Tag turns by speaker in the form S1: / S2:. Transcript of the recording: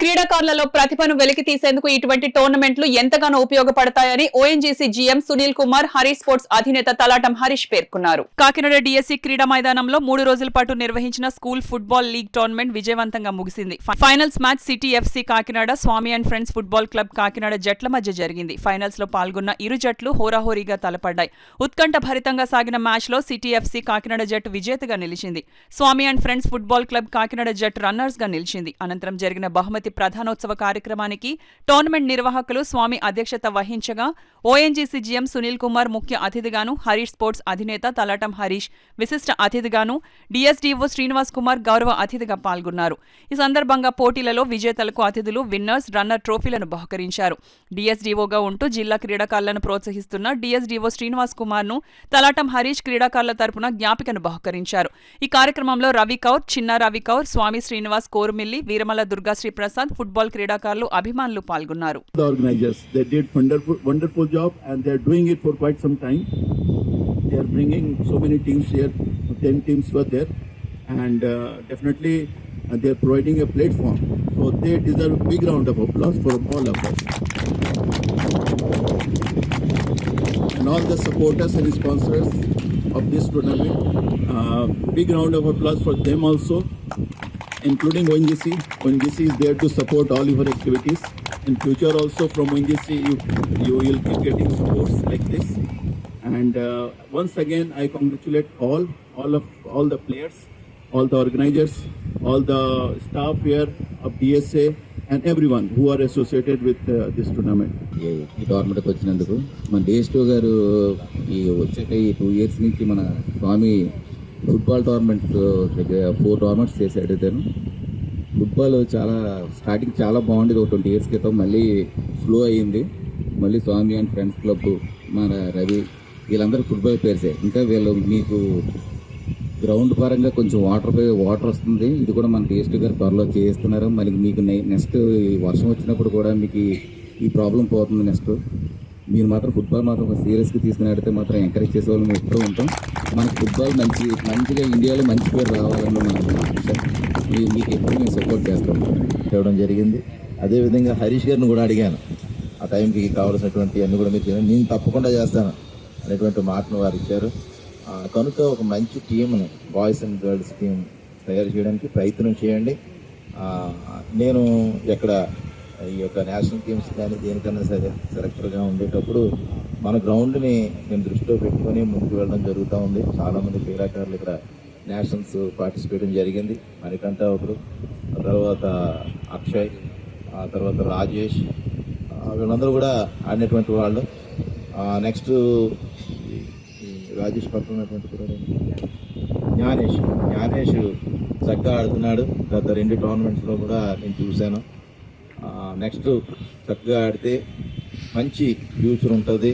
S1: క్రీడాకారులలో ప్రతిభను వెలికి తీసేందుకు ఇటువంటి టోర్నమెంట్లు ఎంతగానో ఉపయోగపడతాయని ONGC GM Sunil Kumar Harish sports అధినేత తలాటం హరీష్ పేర్కొన్నారు. కాకినాడ డిఎస్సీ క్రీడా మైదానంలో 3 రోజుల పాటు నిర్వహించిన స్కూల్ ఫుట్బాల్ లీగ్ టోర్నమెంట్ విజయవంతంగా ముగిసింది. Finals match city FC Kakinada, Swami and friends football club Kakinada జట్ల మధ్య జరిగింది. ఫైనల్స్ లో పాల్గొన్న ఇరు జట్లు హోరాహోరీగా తలపడ్డాయి. ఉత్కంఠ భరితంగా సాగిన మ్యాచ్ లో సిటీ ఎఫ్సీ కాకినాడ జట్టు విజేతగా నిలిచింది. Swami and friends football club Kakinada జట్టు రన్నర్స్ గా నిలిచింది. అనంతరం జరిగిన బహుమతి ప్రధానోత్సవ కార్యక్రమానికి టోర్నమెంట్ నిర్వాహకులు స్వామి అధ్యక్షత వహించగా ఓఎన్జీసీ జీఎం సునీల్ కుమార్ ముఖ్య అతిథిగాను, హరీష్ స్పోర్ట్స్ అధినేత తలాటం హరీష్ విశిష్ట అతిథిగాను, డిఎస్డీఓ శ్రీనివాస్ కుమార్ గౌరవ అతిథిగా పాల్గొన్నారు. ఈ సందర్భంగా పోటీలలో విజేతలకు అతిథులు, విన్నర్స్, రన్నర్ ట్రోఫీలను బహుకరించారు. డిఎస్డీఓగా ఉంటూ జిల్లా క్రీడాకారులను ప్రోత్సహిస్తున్న డిఎస్డీఓ శ్రీనివాస్ కుమార్ ను తలాటం హరీష్ క్రీడాకారుల తరపున జ్ఞాపికను బహుకరించారు. ఈ కార్యక్రమంలో రవి కౌర్, చిన్న రవి కౌర్, స్వామి శ్రీనివాస్ కోరుమిల్లి, వీరమల దుర్గాశ్రీ ప్రసాద్, ఫుట్బాల్ క్రీడాకారులు, అభిమానులు పాల్గొన్నారు.
S2: Wonderful job and they are doing it for quite some time. They are bringing so many teams here, 10 teams were there, and definitely they are providing a platform, so they deserve a big round of applause from all of us. And all the supporters and sponsors of this tournament, big round of applause for them also, including ONGC. ONGC is there to support all your activities. In future also from ONGC you will keep getting supports like this. And once again I congratulate all the players, all the organizers, all the staff here of DSA and everyone who are associated with this tournament.
S3: ఈ టోర్నమెంట్కి వచ్చినందుకు మన డిఎస్టో గారు ఈ వచ్చాక ఈ 2 years నుంచి మన స్వామి football tournament 4 tournaments చేశాడు. ఇతను ఫుట్బాల్ చాలా స్టార్టింగ్ చాలా బాగుండేది. 20 years క్రితం మళ్ళీ ఫ్లో అయ్యింది. మళ్ళీ స్వామి అండ్ ఫ్రెండ్స్ క్లబ్, మన రవి, వీళ్ళందరూ ఫుట్బాల్ ప్లేయర్సే. ఇంకా వీళ్ళు మీకు గ్రౌండ్ పరంగా కొంచెం వాటర్ వస్తుంది. ఇది కూడా మన డిఎస్టీ గారు త్వరలో చేస్తున్నారు. మళ్ళీ మీకు నెక్స్ట్ వర్షం వచ్చినప్పుడు కూడా మీకు ఈ ప్రాబ్లం పోతుంది. నెక్స్ట్ మీరు మాత్రం ఫుట్బాల్ మాత్రం సీరియస్గా తీసుకుని ఆడితే మాత్రం ఎంకరేజ్ చేసే వాళ్ళు మేము ఎప్పుడూ ఉంటాం. మనకు ఫుట్బాల్ మంచిగా ఇండియాలో మంచి పేరు రావాలని మీకు ఎప్పుడు మేము సపోర్ట్ చేస్తాం చేయడం జరిగింది. అదేవిధంగా హరీష్ గారిని కూడా అడిగాను, ఆ టైంకి కావాల్సినటువంటి అన్నీ కూడా మీరు నేను తప్పకుండా చేస్తాను అనేటువంటి మాటను వారు ఇచ్చారు. కనుక ఒక మంచి టీంను, బాయ్స్ అండ్ గర్ల్స్ టీం తయారు చేయడానికి ప్రయత్నం చేయండి. నేను ఎక్కడ ఈ యొక్క నేషనల్ గేమ్స్ కానీ దేనికన్నా సరే సెలెక్టర్గా ఉండేటప్పుడు మన గ్రౌండ్ని నేను దృష్టిలో పెట్టుకొని ముందుకు వెళ్ళడం జరుగుతూ ఉంది. చాలామంది క్రీడాకారులు ఇక్కడ నేషనల్స్ పార్టిసిపేట్ జరిగింది. మణికంఠ ఒకరు, తర్వాత అక్షయ్, ఆ తర్వాత రాజేష్, వీళ్ళందరూ కూడా ఆడినటువంటి వాళ్ళు. నెక్స్ట్ రాజేష్ పక్కన ఉన్నటువంటి జ్ఞానేష్ చక్కగా ఆడుతున్నాడు. గత 2 టోర్నమెంట్స్లో కూడా నేను చూశాను. నెక్స్ట్ చక్కగా ఆడితే మంచి ఫ్యూచర్ ఉంటుంది.